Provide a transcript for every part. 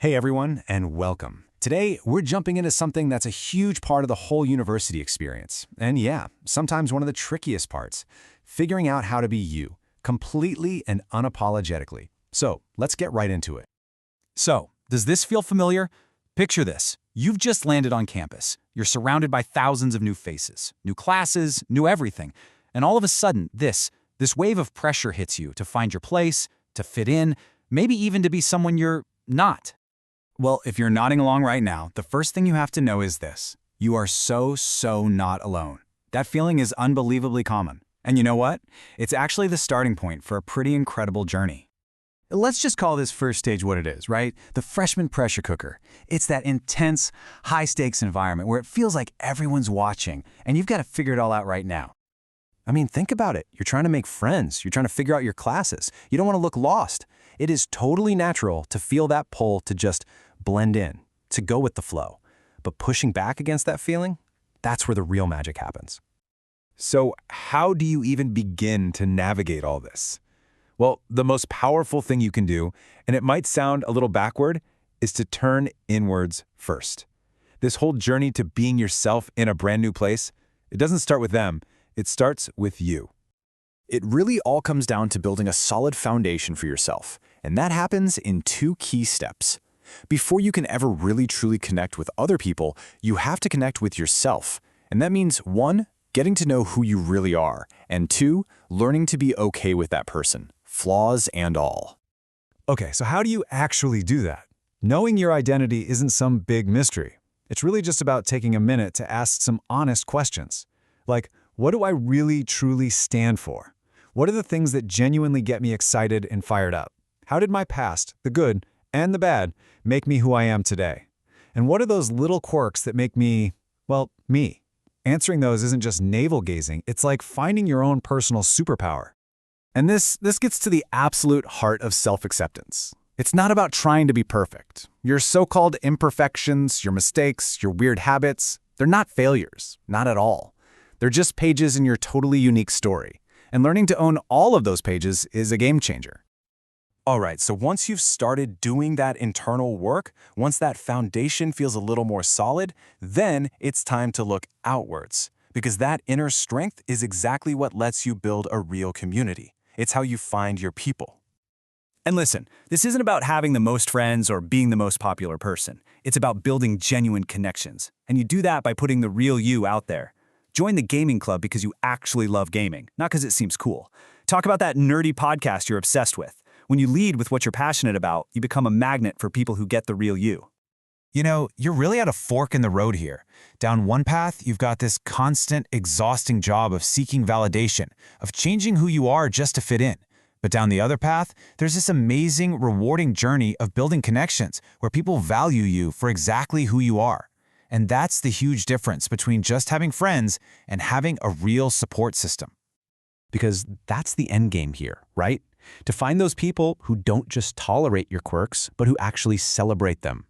Hey everyone, and welcome. Today, we're jumping into something that's a huge part of the whole university experience. And yeah, sometimes one of the trickiest parts, figuring out how to be you, completely and unapologetically. So, let's get right into it. So, does this feel familiar? Picture this. You've just landed on campus. You're surrounded by thousands of new faces, new classes, new everything. And all of a sudden, this wave of pressure hits you to find your place, to fit in, maybe even to be someone you're not. Well, if you're nodding along right now, the first thing you have to know is this. You are so not alone. That feeling is unbelievably common. And you know what? It's actually the starting point for a pretty incredible journey. Let's just call this first stage what it is, right? The freshman pressure cooker. It's that intense, high-stakes environment where it feels like everyone's watching, and you've got to figure it all out right now. I mean, think about it. You're trying to make friends. You're trying to figure out your classes. You don't want to look lost. It is totally natural to feel that pull to just blend in, to go with the flow. But pushing back against that feeling, that's where the real magic happens. So how do you even begin to navigate all this? Well, the most powerful thing you can do, and it might sound a little backward, is to turn inwards first. This whole journey to being yourself in a brand new place, it doesn't start with them, it starts with you. It really all comes down to building a solid foundation for yourself, and that happens in two key steps. Before you can ever really truly connect with other people, you have to connect with yourself. And that means 1, getting to know who you really are, and 2, learning to be okay with that person, flaws and all. Okay, so how do you actually do that? Knowing your identity isn't some big mystery. It's really just about taking a minute to ask some honest questions. Like, what do I really truly stand for? What are the things that genuinely get me excited and fired up? How did my past, the good and the bad, make me who I am today? And what are those little quirks that make me, well, me? Answering those isn't just navel-gazing, it's like finding your own personal superpower. And this gets to the absolute heart of self-acceptance. It's not about trying to be perfect. Your so-called imperfections, your mistakes, your weird habits, they're not failures, not at all. They're just pages in your totally unique story. And learning to own all of those pages is a game changer. All right, so once you've started doing that internal work, once that foundation feels a little more solid, then it's time to look outwards. Because that inner strength is exactly what lets you build a real community. It's how you find your people. And listen, this isn't about having the most friends or being the most popular person. It's about building genuine connections. And you do that by putting the real you out there. Join the gaming club because you actually love gaming, not because it seems cool. Talk about that nerdy podcast you're obsessed with. When you lead with what you're passionate about, you become a magnet for people who get the real you. You know, you're really at a fork in the road here. Down one path, you've got this constant, exhausting job of seeking validation, of changing who you are just to fit in. But down the other path, there's this amazing, rewarding journey of building connections where people value you for exactly who you are. And that's the huge difference between just having friends and having a real support system. Because that's the end game here, right? To find those people who don't just tolerate your quirks, but who actually celebrate them.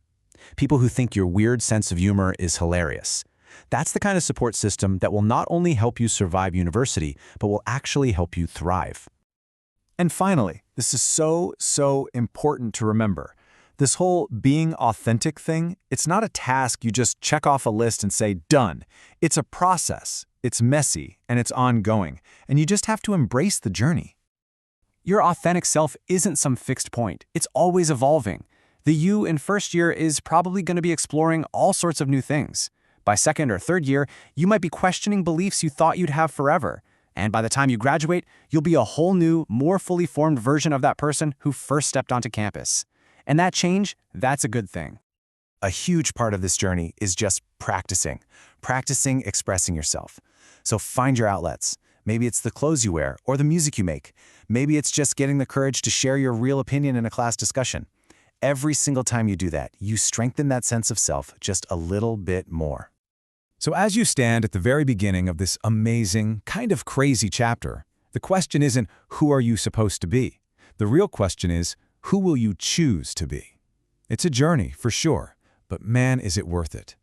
People who think your weird sense of humor is hilarious. That's the kind of support system that will not only help you survive university, but will actually help you thrive. And finally, this is so important to remember. This whole being authentic thing, it's not a task you just check off a list and say, done. It's a process, it's messy, and it's ongoing, and you just have to embrace the journey. Your authentic self isn't some fixed point. It's always evolving. The you in first year is probably going to be exploring all sorts of new things. By second or third year, you might be questioning beliefs you thought you'd have forever. And by the time you graduate, you'll be a whole new, more fully formed version of that person who first stepped onto campus. And that change, that's a good thing. A huge part of this journey is just practicing expressing yourself. So find your outlets. Maybe it's the clothes you wear or the music you make. Maybe it's just getting the courage to share your real opinion in a class discussion. Every single time you do that, you strengthen that sense of self just a little bit more. So as you stand at the very beginning of this amazing, kind of crazy chapter, the question isn't, who are you supposed to be? The real question is, who will you choose to be? It's a journey, for sure, but man, is it worth it.